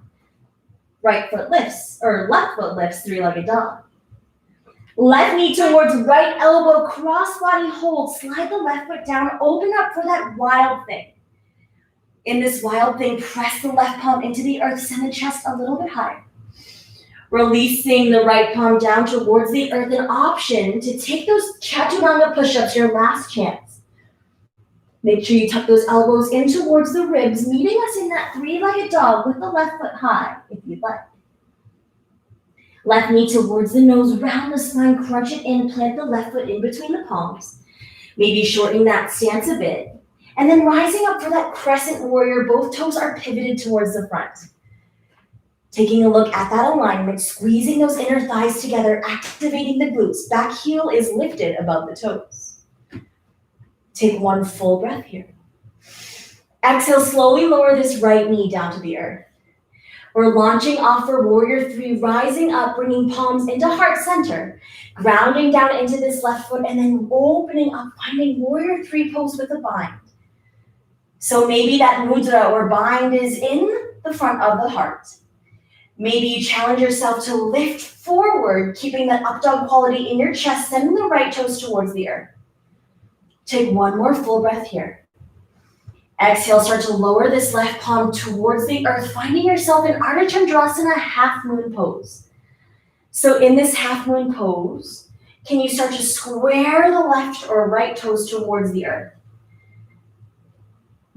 Right foot lifts, or left foot lifts, three-legged dog. Left knee towards right elbow, cross body hold. Slide the left foot down, open up for that wild thing. In this wild thing, press the left palm into the earth, send the chest a little bit higher. Releasing the right palm down towards the earth, an option to take those chaturanga push-ups, your last chance. Make sure you tuck those elbows in towards the ribs, meeting us in that three-legged dog with the left foot high, if you'd like. Left knee towards the nose, round the spine, crunch it in, plant the left foot in between the palms. Maybe shortening that stance a bit. And then rising up for that crescent warrior, both toes are pivoted towards the front. Taking a look at that alignment, squeezing those inner thighs together, activating the glutes. Back heel is lifted above the toes. Take one full breath here. Exhale, slowly lower this right knee down to the earth. We're launching off for warrior three, rising up, bringing palms into heart center, grounding down into this left foot, and then opening up, finding warrior three pose with a bind. So maybe that mudra or bind is in the front of the heart. Maybe you challenge yourself to lift forward, keeping that up dog quality in your chest, sending the right toes towards the earth. Take one more full breath here. Exhale, start to lower this left palm towards the earth, finding yourself in Ardha Chandrasana, half moon pose. So in this half moon pose, can you start to square the left or right toes towards the earth?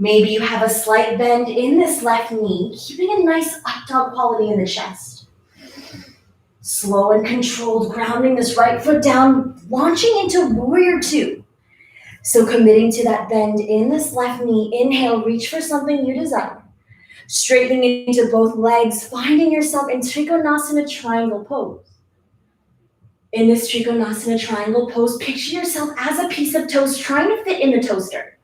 Maybe you have a slight bend in this left knee, keeping a nice up dog quality in the chest. Slow and controlled, grounding this right foot down, launching into warrior two. So committing to that bend in this left knee. Inhale, reach for something you desire. Straightening into both legs, finding yourself in Trikonasana triangle pose. In this Trikonasana triangle pose, picture yourself as a piece of toast trying to fit in the toaster.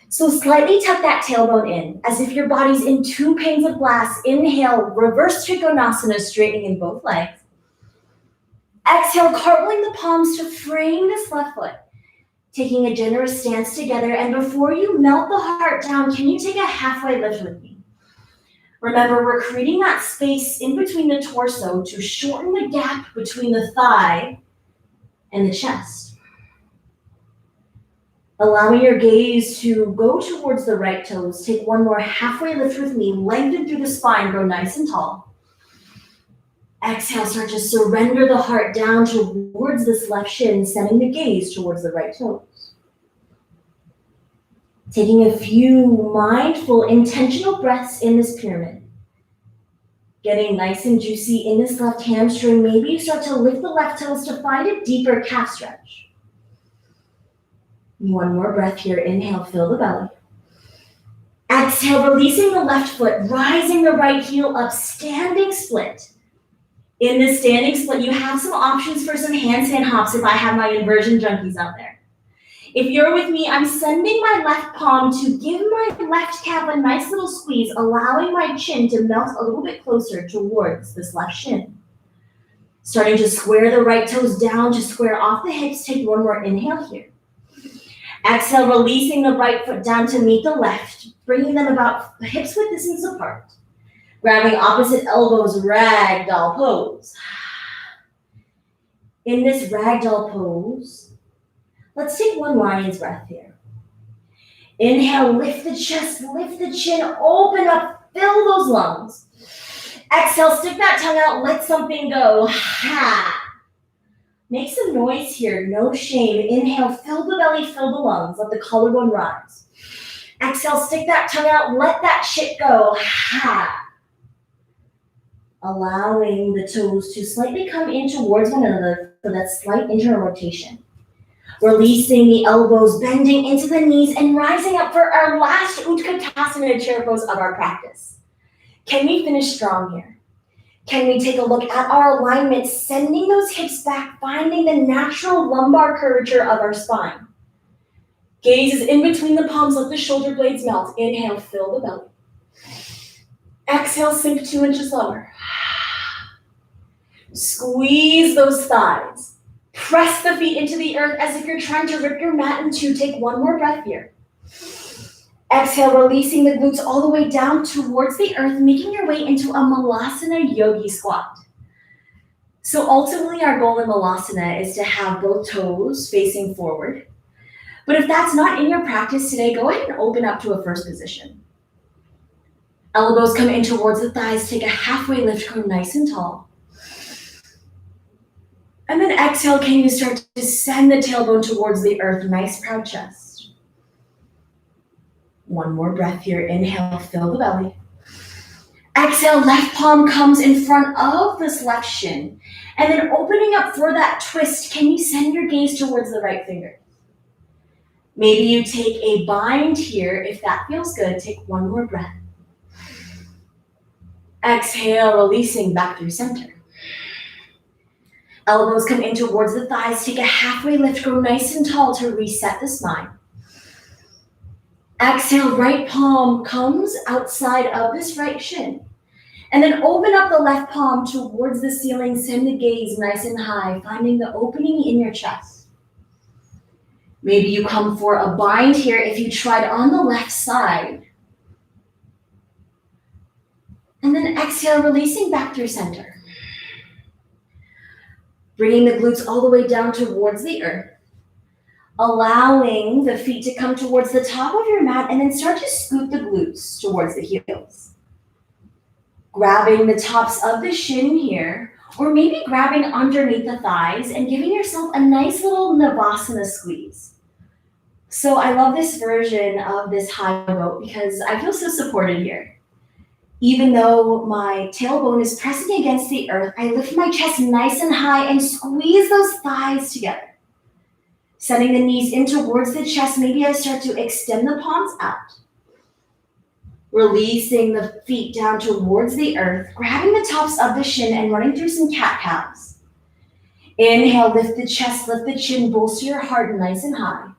So slightly tuck that tailbone in, as if your body's in two panes of glass. Inhale, reverse Trikonasana, straightening in both legs. Exhale, cartwheeling the palms to frame this left foot. Taking a generous stance together, and before you melt the heart down, can you take a halfway lift with me? Remember, we're creating that space in between the torso to shorten the gap between the thigh and the chest. Allowing your gaze to go towards the right toes. Take one more halfway lift with me. Lengthen through the spine, grow nice and tall. Exhale, start to surrender the heart down towards this left shin, sending the gaze towards the right toes. Taking a few mindful, intentional breaths in this pyramid. Getting nice and juicy in this left hamstring. Maybe you start to lift the left toes to find a deeper calf stretch. One more breath here. Inhale, fill the belly. Exhale, releasing the left foot, rising the right heel up, standing split. In this standing split, you have some options for some handstand hops if I have my inversion junkies out there. If you're with me, I'm sending my left palm to give my left calf a nice little squeeze, allowing my chin to melt a little bit closer towards this left shin. Starting to square the right toes down to square off the hips. Take one more inhale here. Exhale, releasing the right foot down to meet the left, bringing them about hips width distance apart. Grabbing opposite elbows, ragdoll pose. In this ragdoll pose, let's take one lion's breath here. Inhale, lift the chest, lift the chin, open up, fill those lungs. Exhale, stick that tongue out, let something go. Make some noise here, no shame. Inhale, fill the belly, fill the lungs, let the collarbone rise. Exhale, stick that tongue out, let that shit go. Allowing the toes to slightly come in towards one another for that slight internal rotation. Releasing the elbows, bending into the knees, and rising up for our last Utkatasana chair pose of our practice. Can we finish strong here? Can we take a look at our alignment, sending those hips back, finding the natural lumbar curvature of our spine. Gaze is in between the palms, let the shoulder blades melt. Inhale, fill the belly. Exhale, sink 2 inches lower. Squeeze those thighs. Press the feet into the earth as if you're trying to rip your mat in two. Take one more breath here. Exhale, releasing the glutes all the way down towards the earth, making your way into a Malasana yogi squat. So ultimately, our goal in Malasana is to have both toes facing forward. But if that's not in your practice today, go ahead and open up to a first position. Elbows come in towards the thighs. Take a halfway lift, grow nice and tall. And then exhale, can you start to send the tailbone towards the earth? Nice, proud chest. One more breath here. Inhale, fill the belly. Exhale, left palm comes in front of this left shin. And then opening up for that twist, can you send your gaze towards the right finger? Maybe you take a bind here. If that feels good, take one more breath. Exhale, releasing back through center. Elbows come in towards the thighs. Take a halfway lift, grow nice and tall to reset the spine. Exhale, right palm comes outside of this right shin. And then open up the left palm towards the ceiling. Send the gaze nice and high, finding the opening in your chest. Maybe you come for a bind here if you tried on the left side. And then exhale, releasing back through center. Bringing the glutes all the way down towards the earth. Allowing the feet to come towards the top of your mat and then start to scoot the glutes towards the heels. Grabbing the tops of the shin here, or maybe grabbing underneath the thighs and giving yourself a nice little Navasana squeeze. So I love this version of this high boat because I feel so supported here. Even though my tailbone is pressing against the earth, I lift my chest nice and high and squeeze those thighs together. Sending the knees in towards the chest, maybe I start to extend the palms out. Releasing the feet down towards the earth, grabbing the tops of the shin and running through some cat-cows. Inhale, lift the chest, lift the chin, bolster your heart nice and high.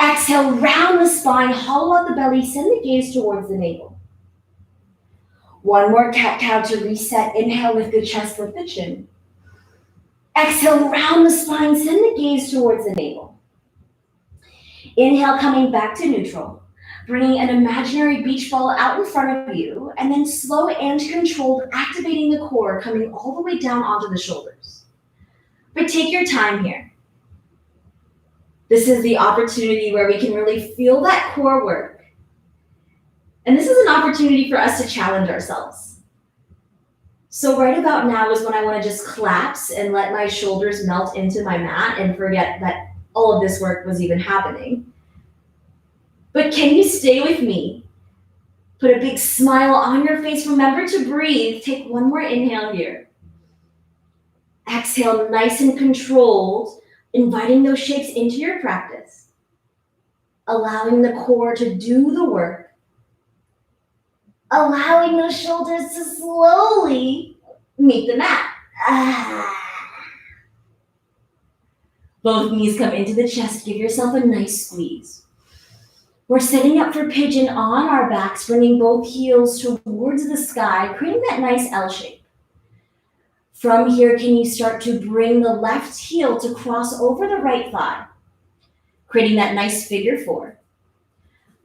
Exhale, round the spine, hollow out the belly, send the gaze towards the navel. One more cat-cow to reset. Inhale, lift the chest, lift the chin. Exhale, round the spine, send the gaze towards the navel. Inhale, coming back to neutral. Bringing an imaginary beach ball out in front of you, and then slow and controlled, activating the core, coming all the way down onto the shoulders. But take your time here. This is the opportunity where we can really feel that core work. And this is an opportunity for us to challenge ourselves. So right about now is when I want to just collapse and let my shoulders melt into my mat and forget that all of this work was even happening. But can you stay with me? Put a big smile on your face. Remember to breathe. Take one more inhale here. Exhale, nice and controlled, inviting those shapes into your practice. Allowing the core to do the work. Allowing those shoulders to slowly meet the mat. Both knees come into the chest. Give yourself a nice squeeze. We're setting up for pigeon on our backs, bringing both heels towards the sky, creating that nice L shape. From here, can you start to bring the left heel to cross over the right thigh, creating that nice figure four.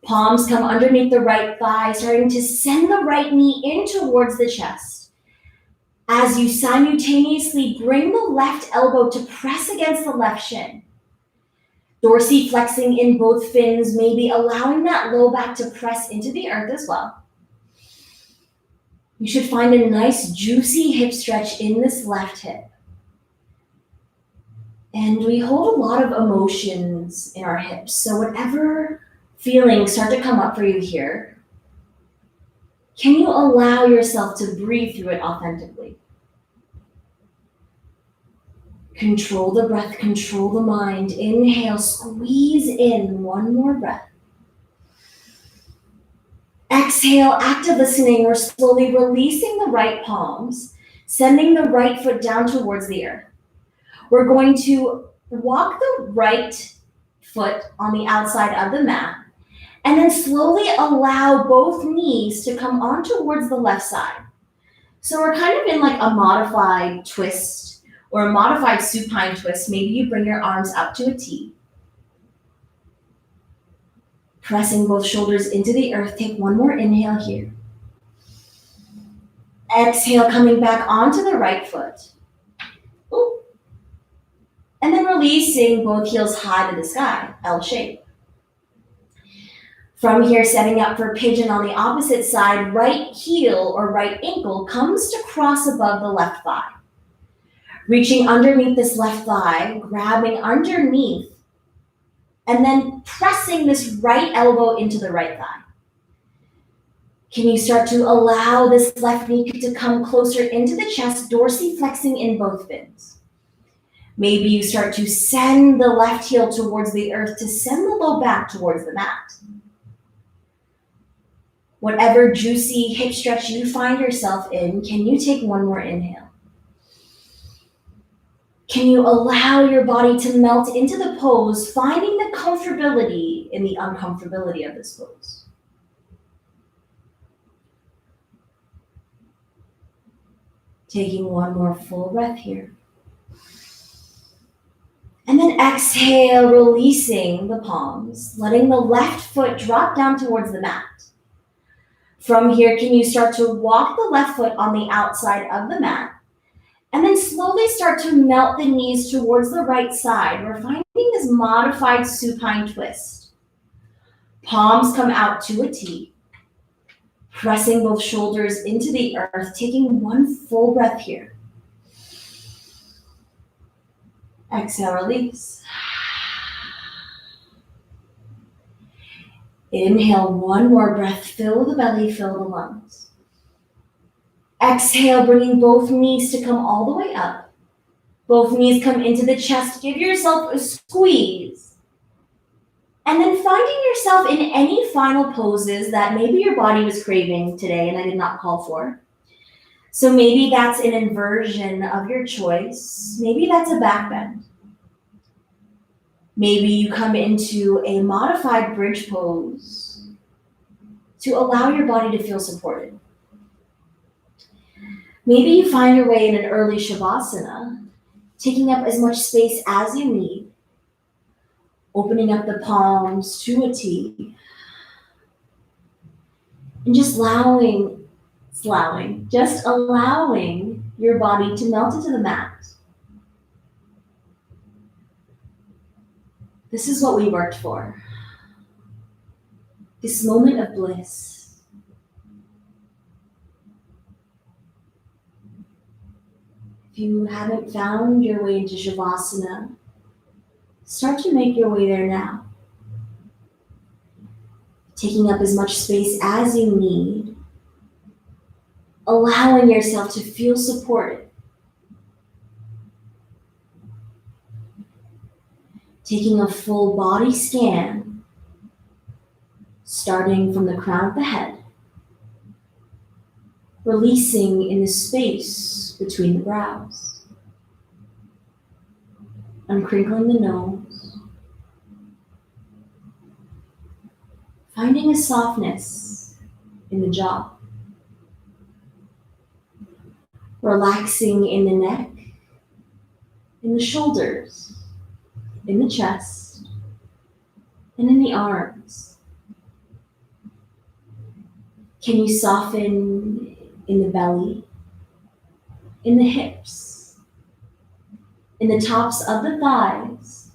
Palms come underneath the right thigh, starting to send the right knee in towards the chest. As you simultaneously bring the left elbow to press against the left shin. Dorsiflexing in both fins, maybe allowing that low back to press into the earth as well. You should find a nice juicy hip stretch in this left hip. And we hold a lot of emotions in our hips. So whatever feelings start to come up for you here, can you allow yourself to breathe through it authentically? Control the breath, control the mind. Inhale, squeeze in, one more breath. Exhale, active listening. We're slowly releasing the right palms, sending the right foot down towards the earth. We're going to walk the right foot on the outside of the mat, and then slowly allow both knees to come on towards the left side. So we're kind of in like a modified twist or a modified supine twist. Maybe you bring your arms up to a T. Pressing both shoulders into the earth. Take one more inhale here. Exhale, coming back onto the right foot. Ooh. And then releasing both heels high to the sky, L shape. From here, setting up for pigeon on the opposite side, right heel or right ankle comes to cross above the left thigh. Reaching underneath this left thigh, grabbing underneath, and then pressing this right elbow into the right thigh. Can you start to allow this left knee to come closer into the chest, dorsiflexing in both fins? Maybe you start to send the left heel towards the earth to send the low back towards the mat. Whatever juicy hip stretch you find yourself in, can you take one more inhale? Can you allow your body to melt into the pose, finding the comfortability in the uncomfortability of this pose? Taking one more full breath here. And then exhale, releasing the palms, letting the left foot drop down towards the mat. From here, can you start to walk the left foot on the outside of the mat, and then slowly start to melt the knees towards the right side. We're finding this modified supine twist. Palms come out to a T. Pressing both shoulders into the earth, taking one full breath here. Exhale, release. Inhale, one more breath. Fill the belly, fill the lungs. Exhale, bringing both knees to come all the way up. Both knees come into the chest. Give yourself a squeeze. And then finding yourself in any final poses that maybe your body was craving today and I did not call for. So maybe that's an inversion of your choice. Maybe that's a back bend. Maybe you come into a modified bridge pose to allow your body to feel supported. Maybe you find your way in an early Shavasana, taking up as much space as you need, opening up the palms to a T, and just allowing your body to melt into the mat. This is what we worked for. This moment of bliss. If you haven't found your way into Shavasana, start to make your way there now. Taking up as much space as you need, allowing yourself to feel supported. Taking a full body scan, starting from the crown of the head, releasing in the space between the brows, uncrinkling the nose, finding a softness in the jaw, relaxing in the neck, in the shoulders, in the chest, and in the arms. Can you soften in the belly, in the hips, in the tops of the thighs?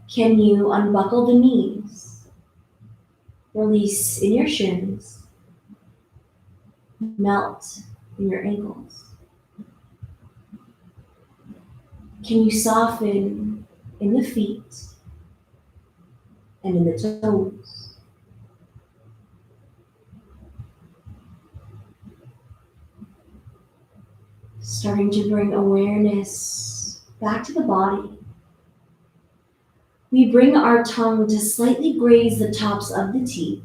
Can you unbuckle the knees, release in your shins, melt in your ankles? Can you soften in the feet and in the toes? Starting to bring awareness back to the body. We bring our tongue to slightly graze the tops of the teeth,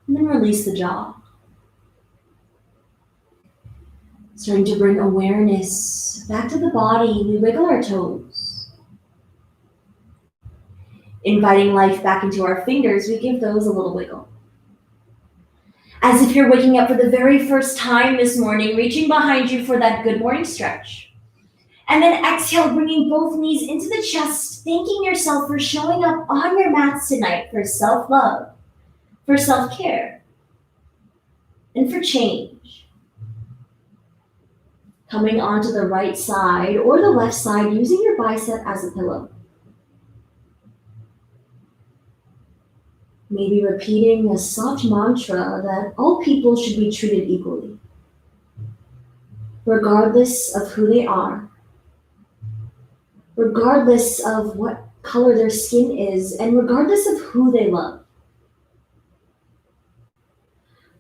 and then release the jaw. Starting to bring awareness back to the body, we wiggle our toes. Inviting life back into our fingers, we give those a little wiggle. As if you're waking up for the very first time this morning, reaching behind you for that good morning stretch. And then exhale, bringing both knees into the chest, thanking yourself for showing up on your mats tonight for self-love, for self-care, and for change. Coming onto the right side or the left side, using your bicep as a pillow. Maybe repeating a soft mantra that all people should be treated equally, regardless of who they are, regardless of what color their skin is, and regardless of who they love.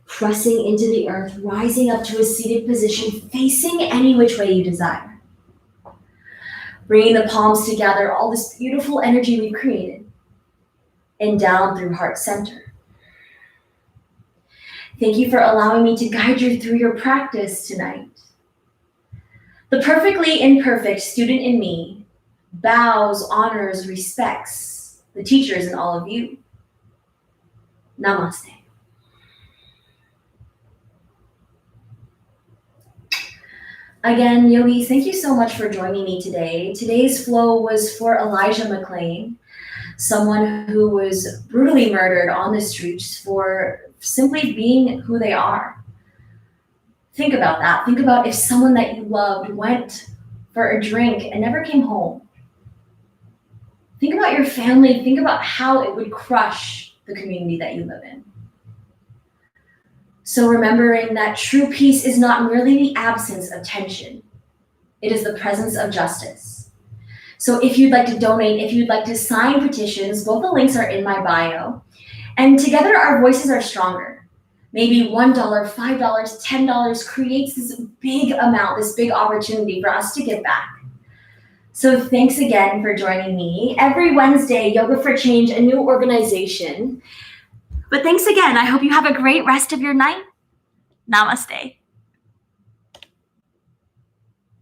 Pressing into the earth, rising up to a seated position, facing any which way you desire. Bringing the palms together, all this beautiful energy we've created, and down through heart center. Thank you for allowing me to guide you through your practice tonight. The perfectly imperfect student in me bows, honors, respects the teachers in all of you. Namaste. Again, yogis, thank you so much for joining me today. Today's flow was for Elijah McClain, someone who was brutally murdered on the streets for simply being who they are. Think about that. Think about if someone that you loved went for a drink and never came home. Think about your family. Think about how it would crush the community that you live in. So remembering that true peace is not merely the absence of tension. It is the presence of justice. So if you'd like to donate, if you'd like to sign petitions, both the links are in my bio. And together our voices are stronger. Maybe $1, $5, $10 creates this big amount, this big opportunity for us to give back. So thanks again for joining me. Every Wednesday, Yoga for Change, a new organization. But thanks again. I hope you have a great rest of your night. Namaste.